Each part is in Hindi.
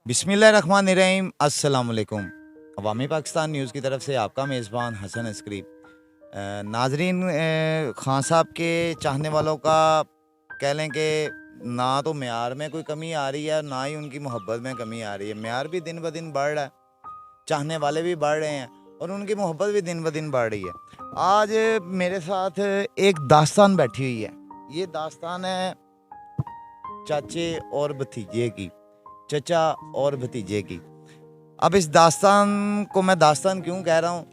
बिस्मिल्लाहिर्रहमानिर्रहीम अस्सलाम वालेकुम। अवामी पाकिस्तान न्यूज़ की तरफ से आपका मेज़बान हसन अस्करी। नाजरीन, खान साहब के चाहने वालों का कह लें कि ना तो मेयार में कोई कमी आ रही है, ना ही उनकी मोहब्बत में कमी आ रही है। मेयार भी दिन ब दिन बढ़ रहा है, चाहने वाले भी बढ़ रहे हैं और उनकी मोहब्बत भी दिन ब दिन बढ़ रही है। आज मेरे साथ एक दास्तान बैठी हुई है। ये दास्तान है चाचे और भतीजे की, चचा और भतीजे की। अब इस दास्तान को मैं दास्तान क्यों कह रहा हूँ,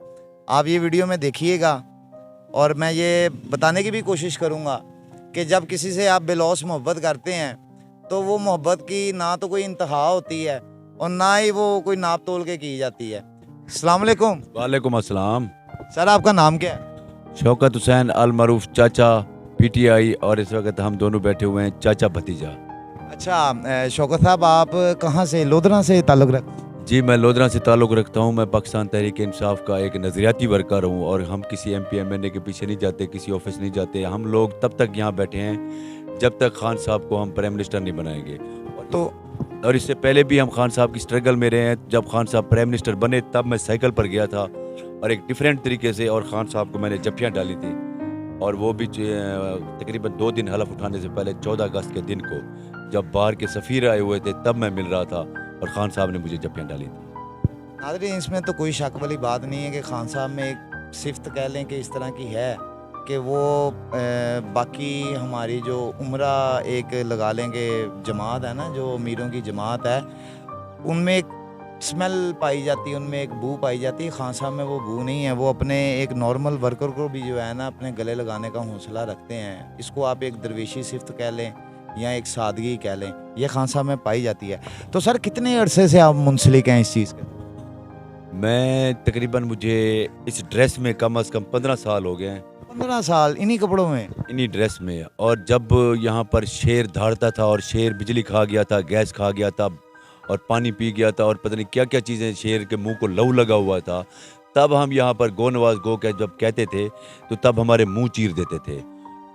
आप ये वीडियो में देखिएगा और मैं ये बताने की भी कोशिश करूँगा कि जब किसी से आप बेलौस मोहब्बत करते हैं तो वो मोहब्बत की ना तो कोई इंतहा होती है और ना ही वो कोई नाप तोल के की जाती है। अस्सलाम वालेकुम। वालेकुम अस्सलाम। सर, आपका नाम क्या है? शौकत हुसैन अल मरूफ चाचा पीटीआई, और इस वक्त हम दोनों बैठे हुए हैं चाचा भतीजा। अच्छा, शौकत साहब, आप कहाँ से, लोधरा से ताल्लुक़ रखते हैं? जी, मैं लोधरा से ताल्लुक़ रखता हूँ। मैं पाकिस्तान तहरीक इंसाफ का एक नज़रियाती वर्कर हूँ और हम किसी एमपी एमएनए के पीछे नहीं जाते, किसी ऑफिस नहीं जाते। हम लोग तब तक यहाँ बैठे हैं जब तक खान साहब को हम प्राइम मिनिस्टर नहीं बनाएंगे। और इससे पहले भी हम खान साहब की स्ट्रगल में रहे हैं। जब खान साहब प्राइम मिनिस्टर बने तब मैं साइकिल पर गया था और एक डिफरेंट तरीके से, और खान साहब को मैंने जफ्फियाँ डाली थी, और वो भी तकरीबन 2 दिन हलफ उठाने से पहले 14 अगस्त के दिन को जब बाहर के सफ़ीर आए हुए थे तब मैं मिल रहा था और खान साहब ने मुझे जफ्फियाँ डाली थी। नाज़रीन, इसमें तो कोई शक वाली बात नहीं है कि खान साहब में एक सिफ्त कह लें कि इस तरह की है कि वो बाकी हमारी जो उम्रा एक लगा लेंगे जमात है ना, जो अमीरों की जमात है, उनमें एक स्मेल पाई जाती है, उनमें एक बू पाई जाती है। खान साहब में वो बू नहीं है। वो अपने एक नॉर्मल वर्कर को भी जो है ना अपने गले लगाने का हौसला रखते हैं। इसको आप एक दरवेशी सिफ्त कह लें या एक सादगी कह लें, ये खान साहब में पाई जाती है। तो सर, कितने अरसे से आप मुंसलिक हैं इस चीज़ के? मैं तकरीबन, मुझे इस ड्रेस में कम से कम 15 साल हो गए हैं। 15 साल इन्हीं कपड़ों में? इन्हीं ड्रेस में। और जब यहाँ पर शेर दहाड़ता था और शेर बिजली खा गया था, गैस खा गया था और पानी पी गया था और पता नहीं क्या क्या चीज़ें, शेर के मुंह को लहू लगा हुआ था, तब हम यहाँ पर गो नवाज गो के जब कहते थे तो तब हमारे मुंह चीर देते थे।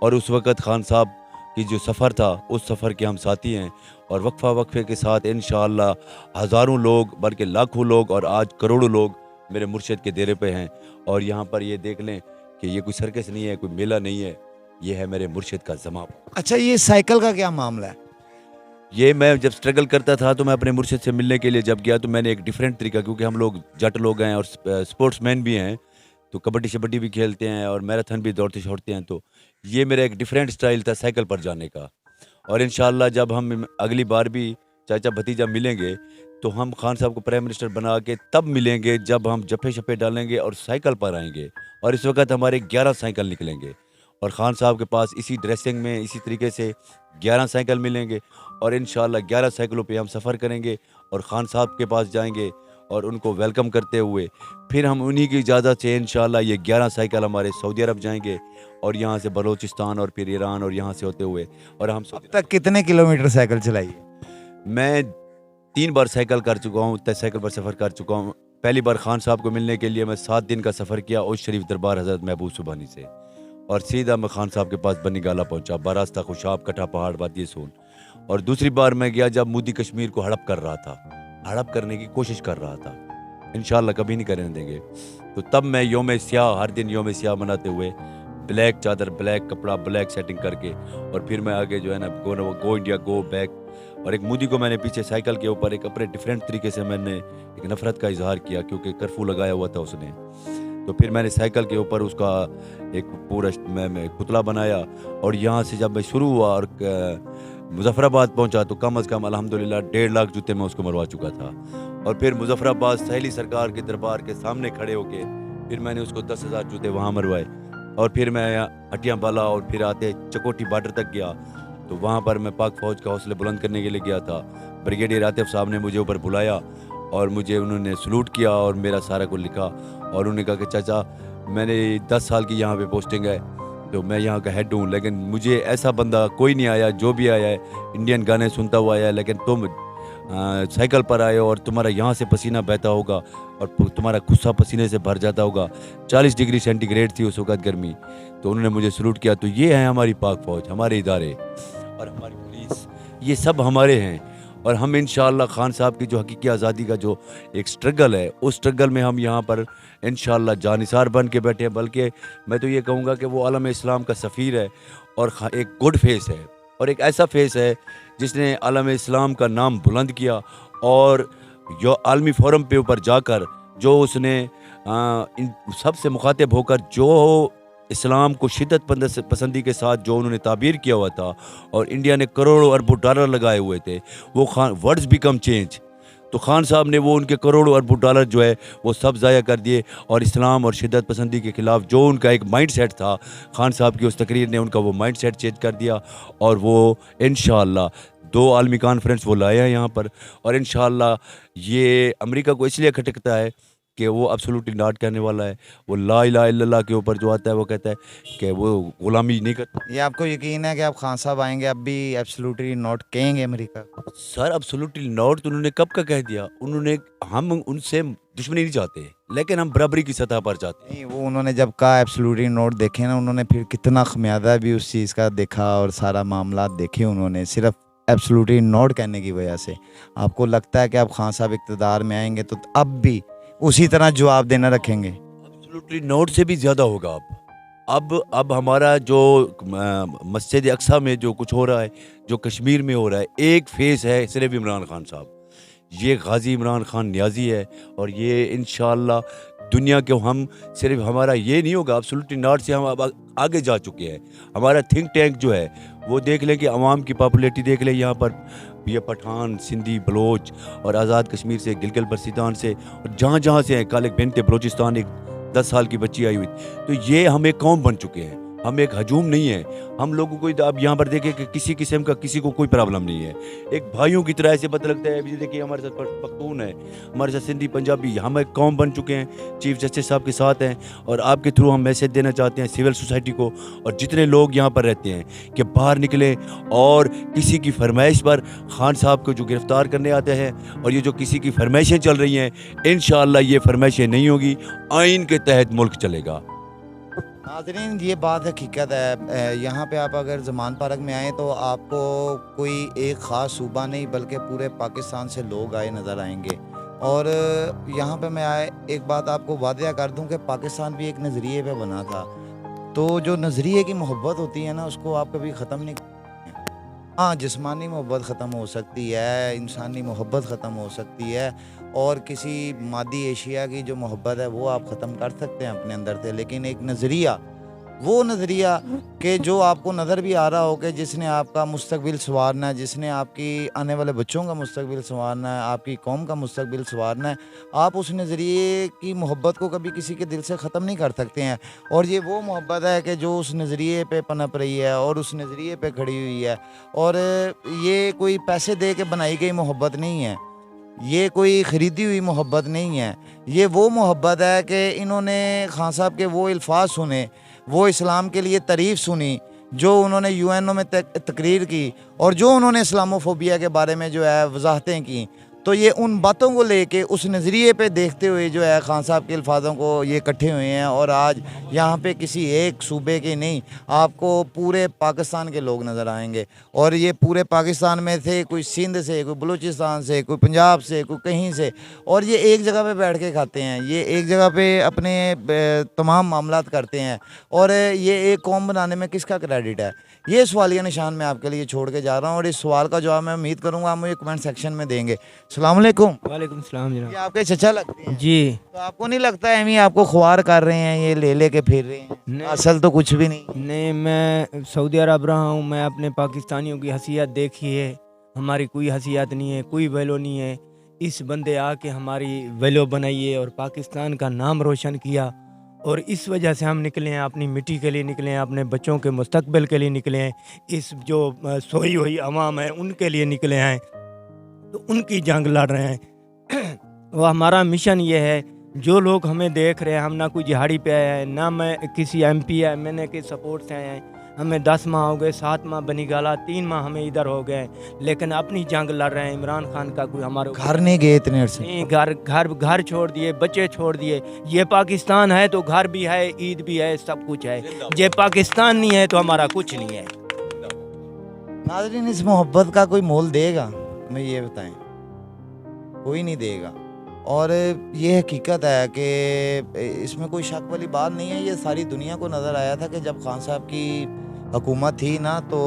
और उस वक़्त खान साहब की जो सफ़र था, उस सफ़र के हम साथी हैं और वक्फा वक्फे के साथ इंशाअल्लाह हज़ारों लोग बल्कि लाखों लोग और आज करोड़ों लोग मेरे मुर्शिद के डेरे पे हैं। और यहाँ पर ये देख लें कि ये कोई सर्कस नहीं है, कोई मेला नहीं है, ये है मेरे मुर्शिद का ज़माम। अच्छा, ये साइकिल का क्या मामला है? ये मैं जब स्ट्रगल करता था तो मैं अपने मुर्शिद से मिलने के लिए जब गया तो मैंने एक डिफरेंट तरीका, क्योंकि हम लोग जट लोग हैं और स्पोर्ट्समैन भी हैं, तो कबड्डी शबड्डी भी खेलते हैं और मैराथन भी दौड़ते छोड़ते हैं, तो ये मेरा एक डिफरेंट स्टाइल था साइकिल पर जाने का। और इंशाअल्लाह जब हम अगली बार भी चाचा भतीजा मिलेंगे तो हम खान साहब को प्राइम मिनिस्टर बना के तब मिलेंगे जब हम जफ़े शफ़े डालेंगे और साइकिल पर आएंगे। और इस वक्त हमारे 11 साइकिल निकलेंगे और खान साहब के पास इसी ड्रेसिंग में इसी तरीके से 11 साइकिल मिलेंगे और इंशाअल्लाह 11 साइकिलों पे हम सफ़र करेंगे और खान साहब के पास जाएंगे और उनको वेलकम करते हुए फिर हम उन्हीं की इजाज़त से इंशाअल्लाह ये 11 साइकिल हमारे सऊदी अरब जाएंगे और यहाँ से बलूचिस्तान और फिर ईरान और यहाँ से होते हुए और हम अब तक कितने किलोमीटर साइकिल चलाई है? मैं 3 बार साइकिल कर चुका हूँ, साइकिल पर सफ़र कर चुका हूँ। पहली बार खान साहब को मिलने के लिए मैं 7 दिन का सफ़र किया उस शरीफ दरबार हज़रत महबूब सुबहानी से और सीधा मैं खान साहब के पास बनी गाला पहुँचा, बारास्ता खुशाब कटा पहाड़ वादी सून। और दूसरी बार मैं गया जब मोदी कश्मीर को हड़प कर रहा था, हड़प करने की कोशिश कर रहा था, इंशाअल्लाह कभी नहीं करने देंगे। तो तब मैं योम स्याह, हर दिन योम स्याह मनाते हुए ब्लैक चादर, ब्लैक कपड़ा, ब्लैक सेटिंग करके और फिर मैं आगे जो है ना गो इंडिया गो बैक। और एक मोदी को मैंने पीछे साइकिल के ऊपर एक अपने डिफरेंट तरीके से मैंने एक नफ़रत का इजहार किया क्योंकि कर्फ्यू लगाया हुआ था उसने। तो फिर मैंने साइकिल के ऊपर उसका एक पूरा मैं पुतला बनाया और यहाँ से जब मैं शुरू हुआ और मुजफ्फराबाद पहुँचा तो कम से कम अल्हम्दुलिल्लाह 1.5 लाख जूते मैं उसको मरवा चुका था। और फिर मुजफ्फराबाद सहेली सरकार के दरबार के सामने खड़े होके फिर मैंने उसको 10,000 जूते वहाँ मरवाए। और फिर मैं हटियाँ बाला और फिर आते चकोटी बॉर्डर तक गया तो वहाँ पर मैं पाक फ़ौज का हौसले बुलंद करने के लिए गया था। ब्रिगेडियर आतिफ साहब ने मुझे ऊपर बुलाया और मुझे उन्होंने सलूट किया और मेरा सारा कुछ लिखा और उन्होंने कहा कि चाचा, मैंने 10 साल की यहाँ पे पोस्टिंग है तो मैं यहाँ का हेड हूँ, लेकिन मुझे ऐसा बंदा कोई नहीं आया, जो भी आया है इंडियन गाने सुनता हुआ आया है, लेकिन तुम साइकिल पर आए हो और तुम्हारा यहाँ से पसीना बहता होगा और तुम्हारा गुस्सा पसीने से भर जाता होगा। 40 डिग्री सेंटीग्रेड थी उस वक्त गर्मी। तो उन्होंने मुझे सलूट किया। तो ये है हमारी पाक फ़ौज, हमारे इदारे और हमारी पुलिस, ये सब हमारे हैं। और हम इंशाअल्लाह खान साहब की जो हकीकी आज़ादी का जो एक स्ट्रगल है, उस स्ट्रगल में हम यहाँ पर इंशाअल्लाह जानिसार बन के बैठे हैं। बल्कि मैं तो ये कहूँगा कि वो आलम इस्लाम का सफ़ीर है और एक गुड फेस है और एक ऐसा फेस है जिसने आलम इस्लाम का नाम बुलंद किया और जो आलमी फोरम पे ऊपर जाकर जो उसने इन सबसे मुखातिब होकर जो इस्लाम को शिद्दत पसंदी के साथ जो उन्होंने ताबीर किया हुआ था और इंडिया ने करोड़ों अरबों डॉलर लगाए हुए थे, वो खान वर्ड्स बिकम चेंज। तो खान साहब ने वो उनके करोड़ों अरबों डॉलर जो है वो सब ज़ाया कर दिए और इस्लाम और शिद्दत पसंदी के ख़िलाफ़ जो उनका एक माइंड सेट था, खान साहब की उस तकरीर ने उनका वो माइंड सेट चेंज कर दिया और वो इंशाअल्लाह 2 आलमी कॉन्फ्रेंस वो लाया है यहाँ पर और इंशाअल्लाह ये अमेरिका को इसलिए खटकता है कि वो एब्सोल्युटली नॉट कहने वाला है। वो ला इलाहा इल्लल्लाह के ऊपर जो आता है वो कहता है कि वो गुलामी नहीं करता। ये आपको यकीन है कि आप खान साहब आएंगे अब भी एब्सोल्युटली नॉट कहेंगे अमेरिका को? सर एब्सोल्युटली नॉट तो उन्होंने कब का कह दिया। उन्होंने हम उनसे दुश्मनी नहीं चाहते लेकिन हम बराबरी की सतह पर चाहते हैं। नहीं, वो उन्होंने जब कहा एब्सोल्युटली नॉट देखे ना, उन्होंने फिर कितना खमियाजा भी उस चीज़ का देखा और सारा मामला देखे उन्होंने, सिर्फ एब्सोल्युटली नॉट कहने की वजह से। आपको लगता है कि अब खान साहब इक़्तिदार में आएंगे तो अब भी उसी तरह जवाब देना रखेंगे? एब्सोल्युटली नॉट से भी ज़्यादा होगा अब हमारा जो मस्जिद अक्सा में जो कुछ हो रहा है, जो कश्मीर में हो रहा है, एक फेस है सिर्फ इमरान खान साहब। ये गाजी इमरान खान न्याजी है और ये इंशाअल्लाह दुनिया के हम सिर्फ हमारा ये नहीं होगा, एब्सोल्युटली नॉट से हम अब आगे जा चुके हैं। हमारा थिंक टैंक जो है वो देख लें कि अवाम की पॉपुलैरिटी देख लें। यहाँ पर ये पठान, सिंधी, बलोच और आज़ाद कश्मीर से, गिलगित बल्तिस्तान से और जहाँ जहाँ से हैं, कल एक बिनते बलोचिस्तान एक 10 साल की बच्ची आई हुई। तो ये हम एक कौम बन चुके हैं, हम एक हजूम नहीं है। हम लोगों को अब यहाँ पर देखें कि किसी किस्म का किसी को कोई प्रॉब्लम नहीं है, एक भाइयों की तरह ऐसे पता लगता है। अभी देखिए हमारे साथ पख्तून है, हमारे साथ सिंधी, पंजाबी, हम एक कौम बन चुके हैं। चीफ जस्टिस साहब के साथ हैं और आपके थ्रू हम मैसेज देना चाहते हैं सिविल सोसाइटी को और जितने लोग यहाँ पर रहते हैं कि बाहर निकलें और किसी की फरमाइश पर खान साहब को जो गिरफ़्तार करने आते हैं और ये जो किसी की फरमाइशें चल रही हैं, इंशाअल्लाह ये फरमाइशें नहीं होगी, आइन के तहत मुल्क चलेगा। नाज़रीन, ये बात हकीकत है। यहाँ पे आप अगर ज़मान पार्क में आएँ तो आपको कोई एक ख़ास सूबा नहीं बल्कि पूरे पाकिस्तान से लोग आए नज़र आएंगे। और यहाँ पे मैं एक बात आपको वादिया कर दूँ कि पाकिस्तान भी एक नज़रिए पे बना था, तो जो नज़रिए की मोहब्बत होती है ना, उसको आप कभी ख़त्म नहीं करते। हाँ, जिस्मानी मोहब्बत ख़त्म हो सकती है, इंसानी मोहब्बत ख़त्म हो सकती है और किसी मादी एशिया की जो मोहब्बत है वो आप ख़त्म कर सकते हैं अपने अंदर से। लेकिन एक नज़रिया, वो नज़रिया कि जो आपको नज़र भी आ रहा हो कि जिसने आपका मुस्तकबिल संवारना है, जिसने आपकी आने वाले बच्चों का मुस्तकबिल संवारना है, आपकी कौम का मुस्तकबिल संवारना है, आप उस नज़रिए की मोहब्बत को कभी किसी के दिल से ख़त्म नहीं कर सकते हैं। और ये वो मोहब्बत है कि जो उस नज़रिए पे पनप रही है और उस नज़रिए पे खड़ी हुई है। और ये कोई पैसे दे के बनाई गई मोहब्बत नहीं है, ये कोई ख़रीदी हुई मोहब्बत नहीं है। ये वो मोहब्बत है कि इन्होंने खान साहब के वो अल्फाज सुने, वो इस्लाम के लिए तारीफ़ सुनी जो उन्होंने यूएनओ में तकरीर की और जो उन्होंने इस्लामोफोबिया के बारे में जो है वजाहतें की। तो ये उन बातों को लेके उस नज़रिए पे देखते हुए जो है खान साहब के अल्फाज़ों को ये इकट्ठे हुए हैं। और आज यहाँ पे किसी एक सूबे के नहीं, आपको पूरे पाकिस्तान के लोग नज़र आएंगे। और ये पूरे पाकिस्तान में थे, कोई सिंध से, कोई बलूचिस्तान से, कोई पंजाब से, कोई कहीं से, और ये एक जगह पे बैठ के खाते हैं, ये एक जगह पे अपने तमाम मामलात करते हैं। और ये एक कौम बनाने में किसका क्रेडिट है? ये सवालिया निशान मैं आपके लिए छोड़ के जा रहा हूँ और इस सवाल का जवाब मैं उम्मीद करूँगा आप मुझे कमेंट सेक्शन में देंगे। अस्सलाम वालेकुम। वालेकुम सलाम ये जनाब। आपके चचा लगते हैं जी तो आपको नहीं लगता है एमी आपको ख्वार कर रहे हैं, ये ले के फिर रहे हैं, नहीं। असल तो कुछ भी नहीं। नहीं, मैं सऊदी अरब रहा हूँ, मैं अपने पाकिस्तानियों की हसीयत देखी है, हमारी कोई हसीयत नहीं है, कोई वैल्यू नहीं है। इस बंदे आके हमारी वैल्यू बनाई है और पाकिस्तान का नाम रोशन किया और इस वजह से हम निकले हैं, अपनी मिट्टी के लिए निकले हैं, अपने बच्चों के मुस्तकबिल के लिए निकले हैं, इस जो सोई हुई अवाम है उनके लिए निकले हैं, तो उनकी जंग लड़ रहे हैं। और हमारा मिशन ये है, जो लोग हमें देख रहे हैं, हम ना कोई दिहाड़ी पे आए हैं, ना मैं किसी MP है, मैंने के सपोर्ट से आए हैं, हमें 10 माह हो गए, 7 माह बनी गाला, 3 माह हमें इधर हो गए, लेकिन अपनी जंग लड़ रहे हैं। इमरान खान का कोई हमारे घर नहीं गए इतने अरसे? नहीं, घर छोड़ दिए, बच्चे छोड़ दिए। ये पाकिस्तान है तो घर भी है, ईद भी है, सब कुछ है। ये पाकिस्तान नहीं है तो हमारा कुछ नहीं है। नाज़रीन, इस मोहब्बत का कोई मोल देगा? हमें ये बताएं, कोई नहीं देगा। और ये हकीकत है कि इसमें कोई शक वाली बात नहीं है। ये सारी दुनिया को नज़र आया था कि जब खान साहब की हुकूमत थी ना, तो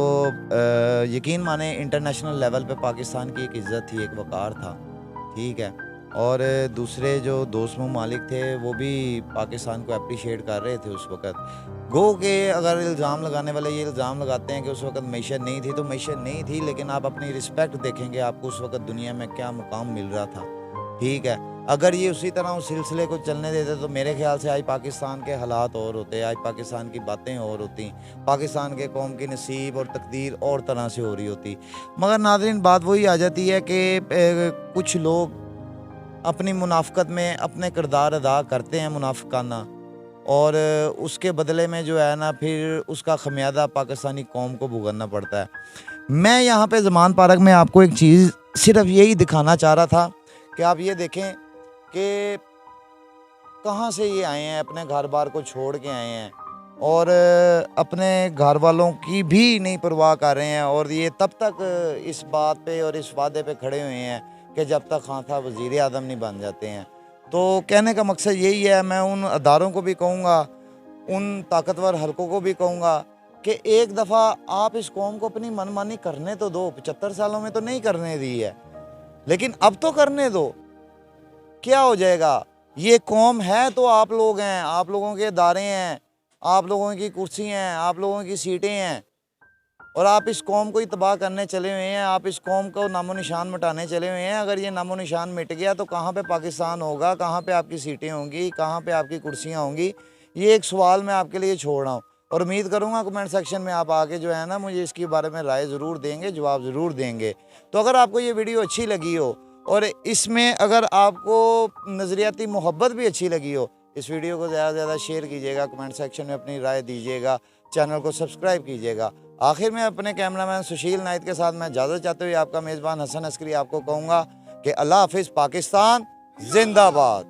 यकीन माने इंटरनेशनल लेवल पे पाकिस्तान की एक इज़्ज़त थी, एक वक़ार था, ठीक है। और दूसरे जो दोस्त ममालिक थे वो भी पाकिस्तान को अप्रिशिएट कर रहे थे उस वक़्त। गो के अगर इल्ज़ाम लगाने वाले ये इल्ज़ाम लगाते हैं कि उस वक़्त मईशत नहीं थी, तो मईशत नहीं थी, लेकिन आप अपनी रिस्पेक्ट देखेंगे, आपको उस वक़्त दुनिया में क्या मुकाम मिल रहा था, ठीक है। अगर ये उसी तरह उस सिलसिले को चलने देते तो मेरे ख्याल से आज पाकिस्तान के हालात और होते, आज पाकिस्तान की बातें और होती, पाकिस्तान के कौम की नसीब और तकदीर और तरह से हो रही होती। मगर नाज़रीन, बात वही आ जाती है कि कुछ लोग अपनी मुनाफ़क़त में अपने किरदार अदा करते हैं मुनाफ़िकाना, और उसके बदले में जो है ना, फिर उसका खमियाजा पाकिस्तानी कौम को भुगतना पड़ता है। मैं यहाँ पे ज़मान पार्क में आपको एक चीज़ सिर्फ यही दिखाना चाह रहा था कि आप ये देखें कि कहाँ से ये आए हैं, अपने घर बार को छोड़ के आए हैं और अपने घर वालों की भी नहीं परवाह कर रहे हैं, और ये तब तक इस बात पे और इस वादे पे खड़े हुए हैं कि जब तक खान साहब वज़ीर आज़म नहीं बन जाते हैं। तो कहने का मकसद यही है, मैं उन अदारों को भी कहूँगा, उन ताकतवर हलकों को भी कहूँगा कि एक दफ़ा आप इस कौम को अपनी मनमानी करने तो दो। 75 सालों में तो नहीं करने दी है, लेकिन अब तो करने दो। क्या हो जाएगा? ये कौम है तो आप लोग हैं, आप लोगों के इदारे हैं, आप लोगों की कुर्सी हैं, आप लोगों की सीटें हैं, और आप इस कौम को ही तबाह करने चले हुए हैं, आप इस कौम को नामो निशान मिटाने चले हुए हैं। अगर ये नामो निशान मिट गया तो कहाँ पे पाकिस्तान होगा, कहाँ पे आपकी सीटें होंगी, कहाँ पे आपकी कुर्सियाँ होंगी? ये एक सवाल मैं आपके लिए छोड़ रहा हूँ, और उम्मीद करूँगा कमेंट सेक्शन में आप आके जो है ना, मुझे इसके बारे में राय ज़रूर देंगे, जवाब ज़रूर देंगे। तो अगर आपको ये वीडियो अच्छी लगी हो और इसमें अगर आपको नज़रियाती मोहब्बत भी अच्छी लगी हो, इस वीडियो को ज़्यादा से ज़्यादा शेयर कीजिएगा, कमेंट सेक्शन में अपनी राय दीजिएगा, चैनल को सब्सक्राइब कीजिएगा। आखिर में अपने कैमरामैन सुशील नाइट के साथ मैं इजाज़त चाहते हुए आपका मेज़बान हसन अस्करी आपको कहूँगा कि अल्लाह हाफ़िज़, पाकिस्तान जिंदाबाद।